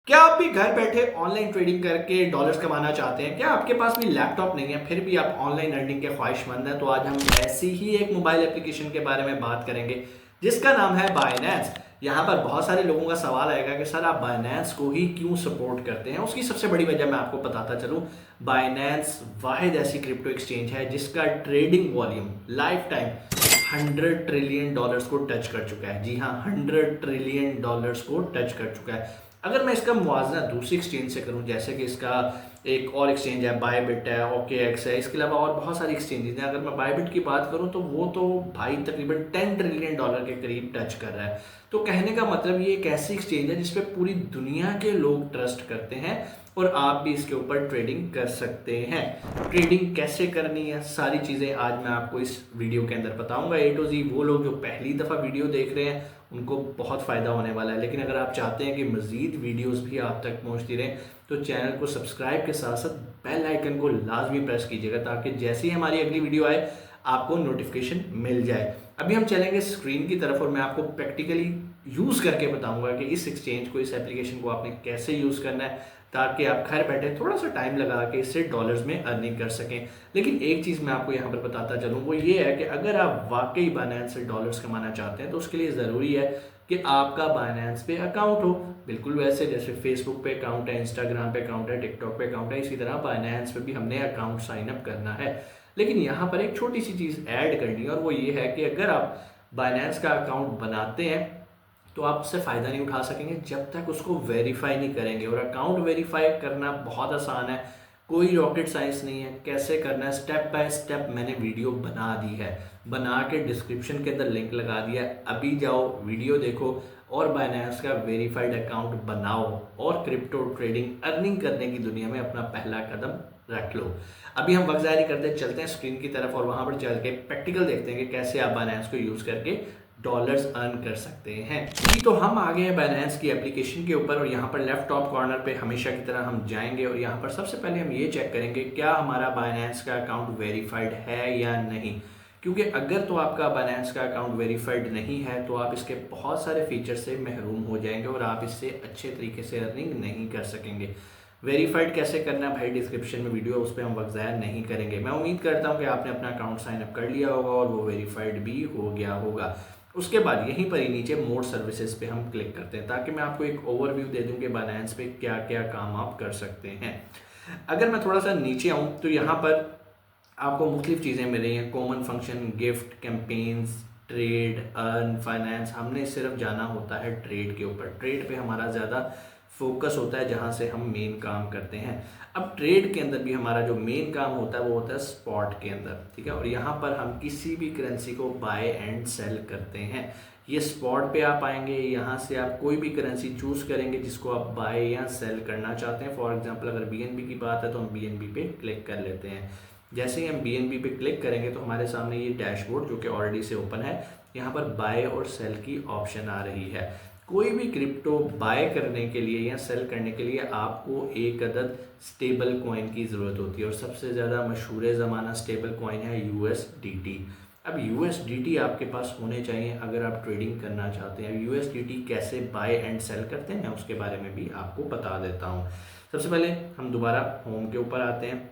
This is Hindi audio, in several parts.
क्या आप भी घर बैठे ऑनलाइन ट्रेडिंग करके डॉलर्स कमाना चाहते हैं? क्या आपके पास भी लैपटॉप नहीं है फिर भी आप ऑनलाइन अर्निंग के ख्वाहिशमंद हैं? तो आज हम ऐसी ही एक मोबाइल एप्लीकेशन के बारे में बात करेंगे जिसका नाम है बायनेंस। यहाँ पर बहुत सारे लोगों का सवाल आएगा कि सर आप बायनेंस को ही क्यों सपोर्ट करते हैं? उसकी सबसे बड़ी वजह मैं आपको बताता चलूँ। बायनेंस वाहिद ऐसी क्रिप्टो एक्सचेंज है जिसका trading volume life time 100 trillion dollars को टच कर चुका है। जी हाँ, 100 ट्रिलियन डॉलर्स को टच कर चुका है। अगर मैं इसका मुवाजना दूसरी एक्सचेंज से करूं, जैसे कि इसका एक और एक्सचेंज है बायबिट है, OKX है, इसके अलावा और बहुत सारी एक्सचेंजेस हैं। अगर मैं बायबिट की बात करूं तो वो तो भाई तकरीबन 10 ट्रिलियन डॉलर के करीब टच कर रहा है। तो कहने का मतलब ये एक ऐसी एक्सचेंज है जिसपे पूरी दुनिया के लोग ट्रस्ट करते हैं और आप भी इसके ऊपर ट्रेडिंग कर सकते हैं। ट्रेडिंग कैसे करनी है, सारी चीज़ें आज मैं आपको इस वीडियो के अंदर बताऊंगा A to Z। वो लोग जो पहली दफ़ा वीडियो देख रहे हैं उनको बहुत फ़ायदा होने वाला है, लेकिन अगर आप चाहते हैं कि मज़ीद वीडियोस भी आप तक पहुंचती रहें तो चैनल को सब्सक्राइब के साथ साथ बेल आइकन को लाजमी प्रेस कीजिएगा ताकि जैसे ही हमारी अगली वीडियो आए आपको नोटिफिकेशन मिल जाए। अभी हम चलेंगे स्क्रीन की तरफ और मैं आपको प्रैक्टिकली यूज़ करके बताऊंगा कि इस एक्सचेंज को, इस एप्लीकेशन को आपने कैसे यूज़ करना है ताकि आप घर बैठे थोड़ा सा टाइम लगा के इससे डॉलर्स में अर्निंग कर सकें। लेकिन एक चीज़ मैं आपको यहाँ पर बताता चलूँ, वो ये है कि अगर आप वाकई बायनेंस से डॉलर्स कमाना चाहते हैं तो उसके लिए ज़रूरी है कि आपका बायनेंस पे अकाउंट हो। बिल्कुल वैसे जैसे फेसबुक पे अकाउंट है, इंस्टाग्राम पे अकाउंट है, टिकटॉक पे अकाउंट है, इसी तरह बायनेंस पे भी हमने अकाउंट साइन अप करना है। लेकिन यहाँ पर एक छोटी सी चीज़ ऐड करनी है और वो ये है कि अगर आप बायनेंस का अकाउंट बनाते हैं तो आप उससे फ़ायदा नहीं उठा सकेंगे जब तक उसको वेरीफाई नहीं करेंगे। और अकाउंट वेरीफाई करना बहुत आसान है, कोई रॉकेट साइंस नहीं है। कैसे करना है, स्टेप बाय स्टेप मैंने वीडियो बना दी है, बना के डिस्क्रिप्शन के अंदर लिंक लगा दिया है। अभी जाओ वीडियो देखो और बायनेंस का वेरीफाइड अकाउंट बनाओ और क्रिप्टो ट्रेडिंग अर्निंग करने की दुनिया में अपना पहला कदम रख लो। अभी हम वक्त जारी करते चलते हैं स्क्रीन की तरफ और वहां पर चल के प्रैक्टिकल देखते हैं कि कैसे आप बायनेंस को यूज़ करके डॉलर्स अर्न कर सकते हैं। जी, तो हम आ गए हैं बायनेंस की एप्लीकेशन के ऊपर और यहाँ पर लेफ्ट टॉप कॉर्नर पे हमेशा की तरह हम जाएंगे और यहाँ पर सबसे पहले हम ये चेक करेंगे क्या हमारा बायनेंस का अकाउंट वेरीफाइड है या नहीं। क्योंकि अगर तो आपका बायनेंस का अकाउंट वेरीफाइड नहीं है तो आप इसके बहुत सारे फीचर से महरूम हो जाएंगे और आप इससे अच्छे तरीके से अर्निंग नहीं कर सकेंगे। वेरीफाइड कैसे करना है भाई, डिस्क्रिप्शन में वीडियो, उस पर हम वक्त ज़ाया नहीं करेंगे। मैं उम्मीद करता हूँ कि आपने अपना अकाउंट साइन अप कर लिया होगा और वो वेरीफाइड भी हो गया होगा। उसके बाद यहीं पर ही नीचे मोर सर्विसेज पे हम क्लिक करते हैं ताकि मैं आपको एक ओवरव्यू दे दूं कि बायनेंस पे क्या क्या काम आप कर सकते हैं। अगर मैं थोड़ा सा नीचे आऊँ तो यहाँ पर आपको मुख्तलिफ चीज़ें मिल रही हैं, common function, gift, campaigns, trade, earn, finance. हमने सिर्फ जाना होता है ट्रेड के ऊपर। ट्रेड पे हमारा ज़्यादा फोकस होता है जहाँ से हम मेन काम करते हैं। अब ट्रेड के अंदर भी हमारा जो मेन काम होता है वो होता है स्पॉट के अंदर, ठीक है। और यहाँ पर हम किसी भी करेंसी को बाय एंड सेल करते हैं। ये स्पॉट पे आप आएंगे, यहाँ से आप कोई भी करेंसी चूज करेंगे जिसको आप बाय या सेल करना चाहते हैं। फॉर एग्जांपल अगर BNB की बात है तो हम BNB पे क्लिक कर लेते हैं। जैसे ही हम BNB पे क्लिक करेंगे तो हमारे सामने ये डैशबोर्ड जो कि ऑलरेडी से ओपन है, यहाँ पर बाय और सेल की ऑप्शन आ रही है। कोई भी क्रिप्टो बाय करने के लिए या सेल करने के लिए आपको एक अदद स्टेबल कॉइन की ज़रूरत होती है और सबसे ज़्यादा मशहूर ज़माना स्टेबल कॉइन है USDT। अब USDT आपके पास होने चाहिए अगर आप ट्रेडिंग करना चाहते हैं। USDT कैसे बाय एंड सेल करते हैं मैं उसके बारे में भी आपको बता देता हूँ। सबसे पहले हम दोबारा होम के ऊपर आते हैं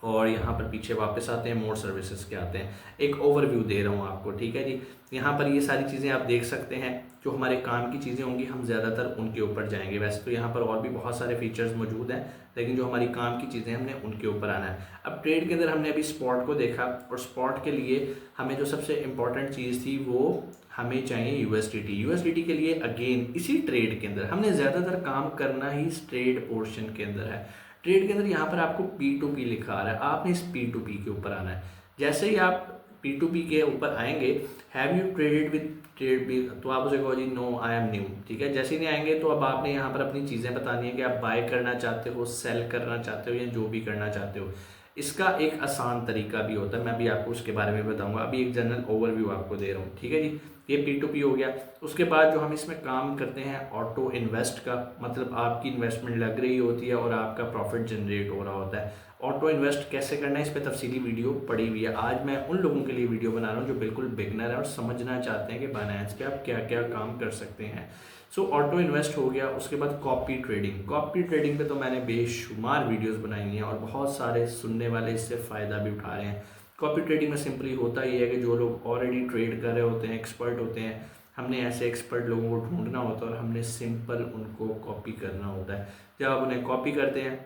और यहाँ पर पीछे वापस आते हैं, मोर सर्विसेज के आते हैं। एक ओवरव्यू दे रहा हूँ आपको, ठीक है जी। यहाँ पर ये सारी चीज़ें आप देख सकते हैं। जो हमारे काम की चीज़ें होंगी हम ज़्यादातर उनके ऊपर जाएंगे। वैसे तो यहाँ पर और भी बहुत सारे फीचर्स मौजूद हैं लेकिन जो हमारी काम की चीज़ें हमने उनके ऊपर आना है। अब ट्रेड के अंदर हमने अभी स्पॉट को देखा और स्पॉट के लिए हमें जो सबसे इंपॉर्टेंट चीज़ थी वो हमें चाहिए USDT के लिए अगेन इसी ट्रेड के अंदर हमने ज़्यादातर काम करना ही इस ट्रेड पोर्शन के अंदर है। ट्रेड के अंदर यहाँ पर आपको P2P लिखा आ रहा है, आपने इस P2P के ऊपर आना है। जैसे ही आप P2P के ऊपर आएंगे, have you traded with trade भी, तो आप उसे कहो जी नो आई एम न्यू, ठीक है। जैसे ही नहीं आएंगे तो अब आपने यहाँ पर अपनी चीज़ें बतानी है कि आप बाय करना चाहते हो, सेल करना चाहते हो या जो भी करना चाहते हो। इसका एक आसान तरीका भी होता है, मैं भी आपको उसके बारे में बताऊंगा। अभी एक जनरल ओवरव्यू आपको दे रहा हूँ, ठीक है जी। ये P2P हो गया। उसके बाद जो हम इसमें काम करते हैं ऑटो इन्वेस्ट का, मतलब आपकी इन्वेस्टमेंट लग रही होती है और आपका प्रॉफिट जनरेट हो रहा होता है। ऑटो इन्वेस्ट कैसे करना है इस पर तफसीली वीडियो पड़ी हुई है। आज मैं उन लोगों के लिए वीडियो बना रहा हूँ जो बिल्कुल बिगनर है और समझना चाहते हैं कि बाइनेंस पे आप क्या क्या काम कर सकते हैं। सो ऑटो इन्वेस्ट हो गया। उसके बाद कॉपी ट्रेडिंग पे तो मैंने बेशुमार वीडियोस बनाई हैं और बहुत सारे सुनने वाले इससे फ़ायदा भी उठा रहे हैं। कॉपी ट्रेडिंग में सिंपली होता ये है कि जो लोग ऑलरेडी ट्रेड कर रहे होते हैं, एक्सपर्ट होते हैं, हमने ऐसे एक्सपर्ट लोगों को ढूंढना होता है और हमने सिंपल उनको कॉपी करना होता है। जब आप उन्हें कॉपी करते हैं,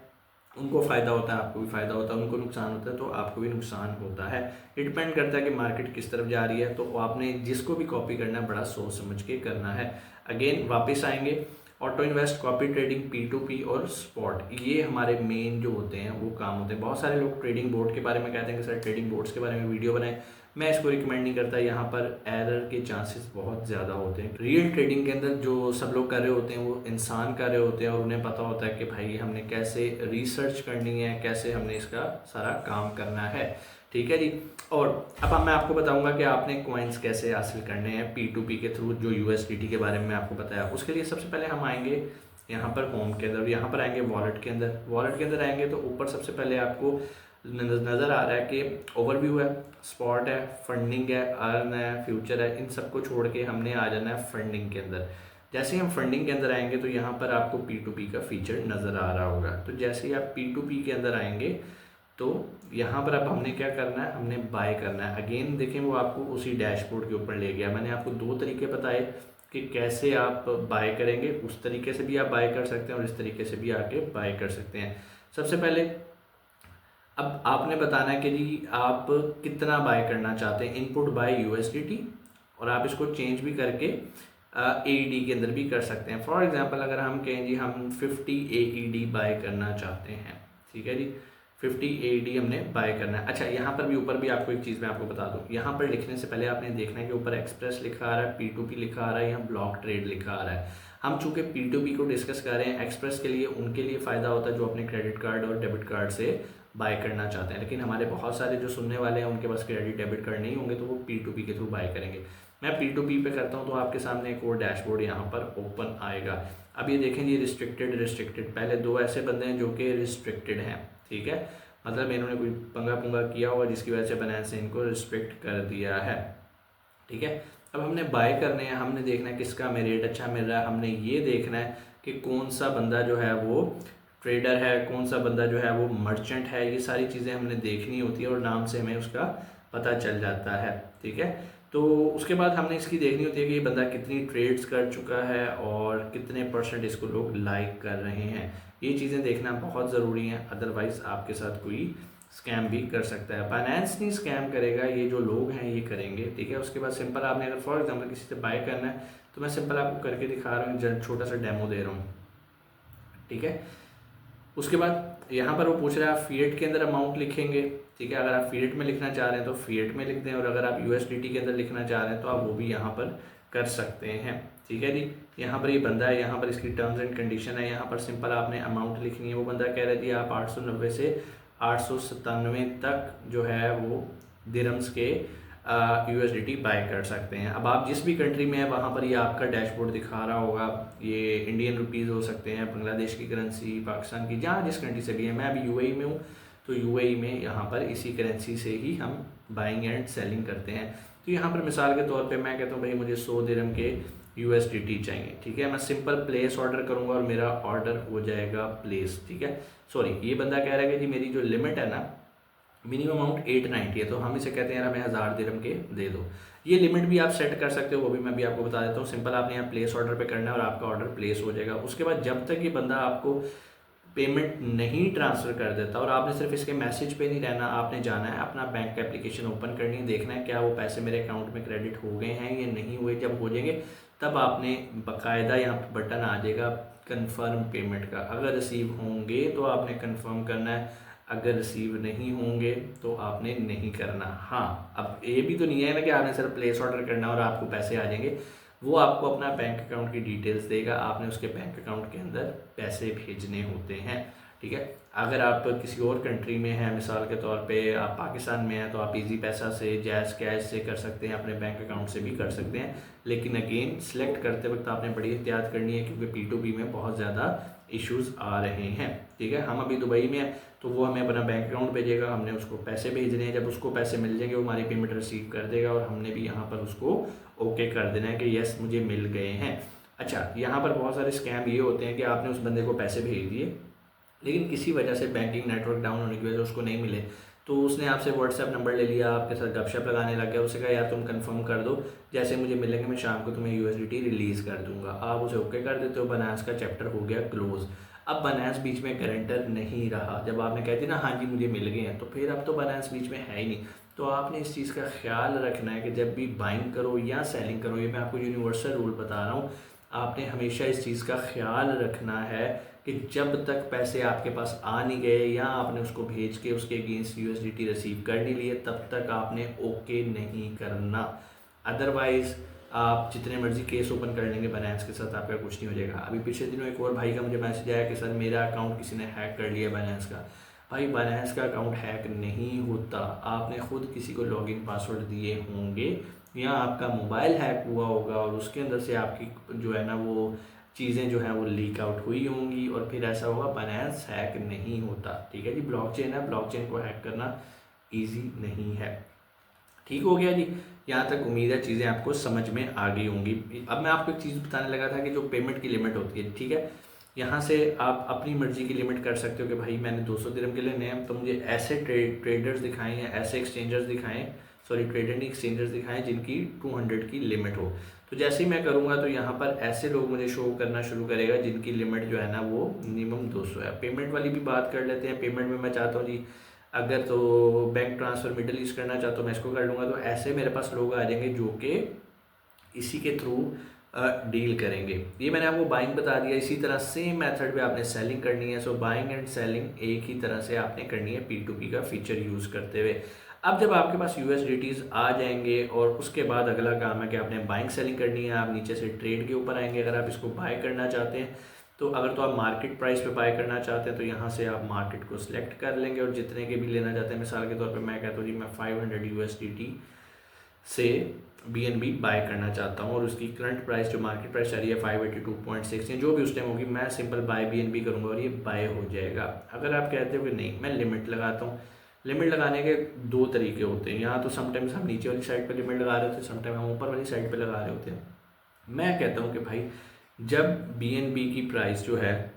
उनको फ़ायदा होता है, आपको भी फ़ायदा होता है, उनको नुकसान होता है तो आपको भी नुकसान होता है। ये डिपेंड करता है कि मार्केट किस तरफ जा रही है। तो आपने जिसको भी कॉपी करना है बड़ा सोच समझ के करना है। अगेन वापस आएंगे, auto invest, copy trading, P2P और स्पॉट, ये हमारे मेन जो होते हैं वो काम होते हैं। बहुत सारे लोग ट्रेडिंग बोर्ड के बारे में कहते हैं कि सर ट्रेडिंग बोर्ड्स के बारे में वीडियो बनाएं, मैं इसको रिकमेंड नहीं करता। यहाँ पर एरर के चांसेस बहुत ज़्यादा होते हैं। रियल ट्रेडिंग के अंदर जो सब लोग कर रहे होते हैं वो इंसान कर रहे होते हैं और उन्हें पता होता है कि भाई हमने कैसे रिसर्च करनी है, कैसे हमने इसका सारा काम करना है। ठीक है जी। और अब मैं आपको बताऊंगा कि आपने कॉइन्स कैसे हासिल करने हैं P2P के थ्रू, जो USDT के बारे में आपको बताया। उसके लिए सबसे पहले हम आएंगे यहाँ पर होम के अंदर, यहाँ पर आएंगे वॉलेट के अंदर। वॉलेट के अंदर आएंगे तो ऊपर सबसे पहले आपको नज़र आ रहा है कि ओवरव्यू है, स्पॉट है, फंडिंग है, अर्न है, फ्यूचर है। इन सबको छोड़ के हमने आ जाना है फंडिंग के अंदर। जैसे ही हम फंडिंग के अंदर आएंगे तो यहाँ पर आपको P2P का फीचर नज़र आ रहा होगा। तो जैसे ही आप P2P के अंदर आएंगे तो यहाँ पर अब हमने क्या करना है, हमने बाय करना है। अगेन देखें वो आपको उसी डैशबोर्ड के ऊपर ले गया। मैंने आपको दो तरीके बताए कि कैसे आप बाय करेंगे। उस तरीके से भी आप बाय कर सकते हैं और इस तरीके से भी आके बाय कर सकते हैं। सबसे पहले अब आपने बताना है कि जी आप कितना बाय करना चाहते हैं। इनपुट बाय USDT, और आप इसको चेंज भी करके AED के अंदर भी कर सकते हैं। फॉर एग्जांपल अगर हम कहें जी हम 50 AED बाय करना चाहते हैं, ठीक है जी, 50 AED हमने बाय करना है। अच्छा, यहाँ पर भी ऊपर भी आपको एक चीज़ मैं आपको बता दूँ, यहाँ पर लिखने से पहले आपने देखना है कि ऊपर एक्सप्रेस लिखा आ रहा है, P2P लिखा आ रहा है या ब्लॉक ट्रेड लिखा आ रहा है। हम चूँकि P2P को डिस्कस कर रहे हैं, एक्सप्रेस के लिए उनके लिए फ़ायदा होता है जो अपने क्रेडिट कार्ड और डेबिट कार्ड से बाय करना चाहते हैं। लेकिन हमारे बहुत सारे जो सुनने वाले हैं उनके पास क्रेडिट डेबिट कार्ड नहीं होंगे तो वो P2P के थ्रू बाय करेंगे। मैं P2P पे करता हूँ तो आपके सामने एक और डैशबोर्ड यहाँ पर ओपन आएगा। अब ये देखें जी रिस्ट्रिक्टेड, पहले दो ऐसे बंदे हैं जो कि रिस्ट्रिक्टेड हैं, ठीक है, मतलब इन्होंने कोई पंगा पुंगा किया होगा जिसकी वजह से बाइनेंस ने इनको रिस्ट्रिक्ट कर दिया है, ठीक है। अब हमने बाय करने हैं, हमने देखना है किसका हमें रेट अच्छा मिल रहा है। हमने ये देखना है कि कौन सा बंदा जो है वो ट्रेडर है, कौन सा बंदा जो है वो मर्चेंट है। ये सारी चीज़ें हमने देखनी होती है और नाम से हमें उसका पता चल जाता है, ठीक है। तो उसके बाद हमने इसकी देखनी होती है कि ये बंदा कितनी ट्रेड्स कर चुका है और कितने % इसको लोग लाइक कर रहे हैं। ये चीज़ें देखना बहुत ज़रूरी हैं, अदरवाइज़ आपके साथ कोई स्कैम भी कर सकता है। बाइनेंस नहीं स्कैम करेगा, ये जो लोग हैं ये करेंगे, ठीक है। उसके बाद सिंपल आपने अगर फॉर एग्जांपल किसी से बाय करना है तो मैं सिंपल आपको करके दिखा रहा हूँ, छोटा सा डेमो दे रहा हूँ, ठीक है। उसके बाद यहाँ पर वो पूछ रहा है आप फिएट के अंदर अमाउंट लिखेंगे, ठीक है। अगर आप फिएट में लिखना चाह रहे हैं तो फिएट में लिख दें, और अगर आप USDT के अंदर लिखना चाह रहे हैं तो आप वो भी यहाँ पर कर सकते हैं, ठीक है जी। यहाँ पर ये बंदा है, यहाँ पर इसकी टर्म्स एंड कंडीशन है, यहाँ पर सिंपल आपने अमाउंट लिखनी है। वो बंदा कह रहा है जी आप 890 से 897 तक जो है वो दिरहम्स के USDT बाय कर सकते हैं। अब आप जिस भी कंट्री में है वहाँ पर ये आपका डैशबोर्ड दिखा रहा होगा। ये इंडियन रुपीज़ हो सकते हैं, बांग्लादेश की करेंसी, पाकिस्तान की, जहाँ जिस कंट्री से भी है। मैं अभी UAE में हूँ तो UAE में यहाँ पर इसी करेंसी से ही हम बाइंग एंड सेलिंग करते हैं। तो यहाँ पर मिसाल के तौर पे मैं कहता हूँ भाई मुझे 100 दिरहम के USDT चाहिए, ठीक है। मैं सिंपल प्लेस ऑर्डर करूँगा और मेरा ऑर्डर हो जाएगा प्लेस, ठीक है। सॉरी, ये बंदा कह रहा है कि जी मेरी जो लिमिट है ना, मिनिमम अमाउंट 890 है, तो हम इसे कहते हैं यार हमें 1000 दिरहम के दे दो। ये लिमिट भी आप सेट कर सकते हो, वो भी मैं भी आपको बता देता हूँ। सिंपल आपने यहाँ प्लेस ऑर्डर पे करना है और आपका ऑर्डर प्लेस हो जाएगा। उसके बाद जब तक ये बंदा आपको पेमेंट नहीं ट्रांसफ़र कर देता, और आपने सिर्फ इसके मैसेज पे नहीं रहना, आपने जाना है अपना बैंक एप्लीकेशन ओपन करनी है, देखना है क्या वो पैसे मेरे अकाउंट में क्रेडिट हो गए हैं या नहीं हुए। जब हो जाएंगे तब आपने बाकायदा यहाँ पर बटन आ जाएगा कन्फर्म पेमेंट का। अगर रिसीव होंगे तो आपने कन्फर्म करना है, अगर रिसीव नहीं होंगे तो आपने नहीं करना। हाँ, अब ये भी तो नहीं है ना कि आपने सिर्फ प्लेस ऑर्डर करना और आपको पैसे आ जाएंगे। वो आपको अपना बैंक अकाउंट की डिटेल्स देगा, आपने उसके बैंक अकाउंट के अंदर पैसे भेजने होते हैं, ठीक है। अगर आप किसी और कंट्री में हैं, मिसाल के तौर पे आप पाकिस्तान में हैं, तो आप इजी पैसा से, जैज़ कैश से कर सकते हैं, अपने बैंक अकाउंट से भी कर सकते हैं। लेकिन अगेन सिलेक्ट करते वक्त आपने बड़ी एहतियात करनी है क्योंकि P2P में बहुत ज़्यादा इश्यूज़ आ रहे हैं। ठीक है, हम अभी दुबई में हैं तो वो हमें अपना बैंक अकाउंट भेजेगा, हमने उसको पैसे भेजने हैं, जब उसको पैसे मिल जाएंगे वो हमारी पेमेंट रिसीव कर देगा और हमने भी यहाँ पर उसको ओके कर देना है कि यस मुझे मिल गए हैं। अच्छा, यहाँ पर बहुत सारे स्कैम ये होते हैं कि आपने उस बंदे को पैसे भेज दिए लेकिन किसी वजह से बैंकिंग नेटवर्क डाउन होने की वजह से उसको नहीं मिले, तो उसने आपसे व्हाट्सएप नंबर ले लिया, आपके साथ गपशप लगाने लग गया, उसे कहा यार तुम कंफर्म कर दो, जैसे मुझे मिलेंगे मैं शाम को तुम्हें यूएसडीटी रिलीज़ कर दूंगा। आप उसे ओके कर देते हो, बनास का चैप्टर हो गया क्लोज। अब बनास बीच में गारंटर नहीं रहा। जब आपने कह दी ना हाँ जी मुझे मिल गए हैं, तो फिर अब तो बनास बीच में है ही नहीं। तो आपने इस चीज़ का ख्याल रखना है कि जब भी बाइंग करो या सेलिंग करो, ये मैं आपको यूनिवर्सल रूल बता रहा हूँ, आपने हमेशा इस चीज़ का ख्याल रखना है कि जब तक पैसे आपके पास आ नहीं गए या आपने उसको भेज के उसके अगेंस्ट यूएसडीटी रिसीव कर नहीं लिए, तब तक आपने ओके नहीं करना। अदरवाइज़ आप जितने मर्जी केस ओपन कर लेंगे बाइनेंस के साथ, आपका कुछ नहीं हो जाएगा। अभी पिछले दिनों एक और भाई का मुझे मैसेज आया कि सर मेरा अकाउंट किसी ने हैक कर लिया बाइनेंस का। भाई बाइनेंस का अकाउंट हैक नहीं होता, आपने खुद किसी को लॉगिन पासवर्ड दिए होंगे या आपका मोबाइल हैक हुआ होगा और उसके अंदर से आपकी जो है ना वो चीज़ें जो हैं वो लीक आउट हुई होंगी और फिर ऐसा होगा। बाइनेंस हैक नहीं होता। ठीक है जी, ब्लॉकचेन है, ब्लॉकचेन को हैक करना ईजी नहीं है। ठीक हो गया जी, यहाँ तक उम्मीद है चीज़ें आपको समझ में आ गई होंगी। अब मैं आपको एक चीज़ बताने लगा था कि जो पेमेंट की लिमिट होती है, ठीक है, यहाँ से आप अपनी मर्जी की लिमिट कर सकते हो कि भाई मैंने 200 दिरहम के लेने हैं, तो मुझे ऐसे ट्रेडर्स दिखाएं या ऐसे एक्सचेंजर्स दिखाएं, सॉरी ट्रेडर नहीं एक्सचेंजर्स दिखाएं जिनकी 200 की लिमिट हो। तो जैसे ही मैं करूँगा तो यहाँ पर ऐसे लोग मुझे शो करना शुरू करेगा जिनकी लिमिट जो है ना वो मिनिमम 200 है। पेमेंट वाली भी बात कर लेते हैं। पेमेंट में मैं चाहता हूँ जी अगर तो बैंक ट्रांसफ़र मिडल ईस्ट करना चाहता हूँ मैं इसको कर लूँगा, तो ऐसे मेरे पास लोग आ जाएंगे जो कि इसी के थ्रू डील करेंगे। ये मैंने आपको बाइंग बता दिया। इसी तरह सेम मेथड पे आपने सेलिंग करनी है। सो बाइंग एंड सेलिंग एक ही तरह से आपने करनी है P2P का फीचर यूज़ करते हुए। अब जब आपके पास यूएसडीटीज़ आ जाएंगे और उसके बाद अगला काम है कि आपने बाइंग सेलिंग करनी है। आप नीचे से ट्रेड के ऊपर आएंगे। अगर आप इसको बाय करना चाहते हैं तो अगर तो आप मार्केट प्राइस पे बाय करना चाहते हैं तो यहाँ से आप मार्केट को सिलेक्ट कर लेंगे और जितने के भी लेना चाहते हैं, मिसाल के तौर पे मैं कहता हूँ जी मैं 500 यूएसडीटी से BNB बाय करना चाहता हूँ और उसकी करंट प्राइस जो मार्केट प्राइस आ रही है 582.6 या जो भी उस टाइम होगी, मैं सिंपल बाय BNB करूँगा और ये बाय हो जाएगा। अगर आप कहते हो कि नहीं मैं लिमिट लगाता हूँ, लिमिट लगाने के दो तरीके होते हैं। यहाँ तो समटाइम्स हम नीचे वाली साइड पे लिमिट लगा रहे होते हैं, समटाइम हम ऊपर वाली साइड पे लगा रहे होते हैं। मैं कहता हूँ कि भाई जब BNB की प्राइस जो है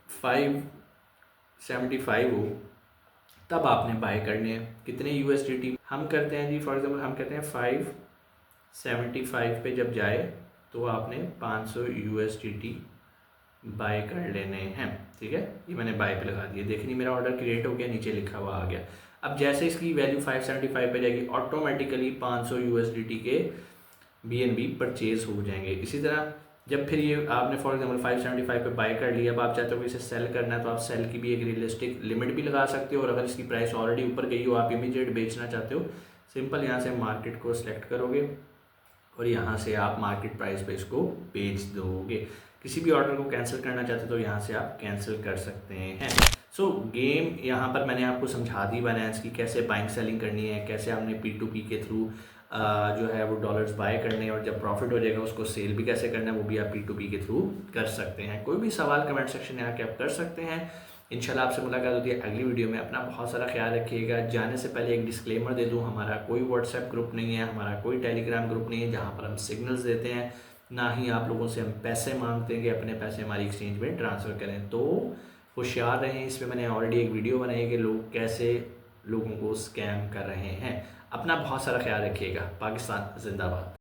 575 हो तब आपने बाय करने हैं। कितने USDT हम करते हैं जी, फॉर एग्जांपल हम कहते हैं 575 पे जब जाए तो आपने 500 USDT बाय कर लेने हैं। ठीक है, ये मैंने बाय पे लगा दिया। देखिए मेरा ऑर्डर क्रिएट हो गया, नीचे लिखा हुआ आ गया। अब जैसे इसकी वैल्यू 575 पे जाएगी ऑटोमेटिकली 500 USDT के BNB परचेज हो जाएंगे। इसी तरह जब फिर ये आपने फॉर एग्जांपल 575 पे बाय कर लिया, अब आप चाहते हो कि इसे सेल करना है तो आप सेल की भी एक रियलिस्टिक लिमिट भी लगा सकते हो। और अगर इसकी प्राइस ऑलरेडी ऊपर गई हो, आप इमीडिएट बेचना चाहते हो, सिंपल यहाँ से मार्केट को सिलेक्ट करोगे और यहाँ से आप मार्केट प्राइस पे इसको बेच दोगे। किसी भी ऑर्डर को कैंसिल करना चाहते हो तो यहाँ से आप कैंसिल कर सकते हैं। सो गेम यहाँ पर मैंने आपको समझा दी बाइनेंस की कैसे बाइंग सेलिंग करनी है, कैसे आपने P2P के थ्रू जो है वो डॉलर्स बाय करने हैं और जब प्रॉफिट हो जाएगा उसको सेल भी कैसे करना है वो भी आप P2P के थ्रू कर सकते हैं। कोई भी सवाल कमेंट सेक्शन में आके आप कर सकते हैं। इंशाल्लाह आपसे मुलाकात होती है अगली वीडियो में। अपना बहुत सारा ख्याल रखिएगा। जाने से पहले एक डिस्क्लेमर दे दूं, हमारा कोई व्हाट्सएप ग्रुप नहीं है, हमारा कोई टेलीग्राम ग्रुप नहीं है जहां पर हम सिग्नल्स देते हैं, ना ही आप लोगों से हम पैसे मांगते हैं कि अपने पैसे हमारी एक्सचेंज में ट्रांसफ़र करें। तो होशियार रहें। इस पर मैंने ऑलरेडी एक वीडियो बनाई है कि लोग कैसे लोगों को स्कैम कर रहे हैं। अपना बहुत सारा ख्याल रखिएगा। पाकिस्तान जिंदाबाद।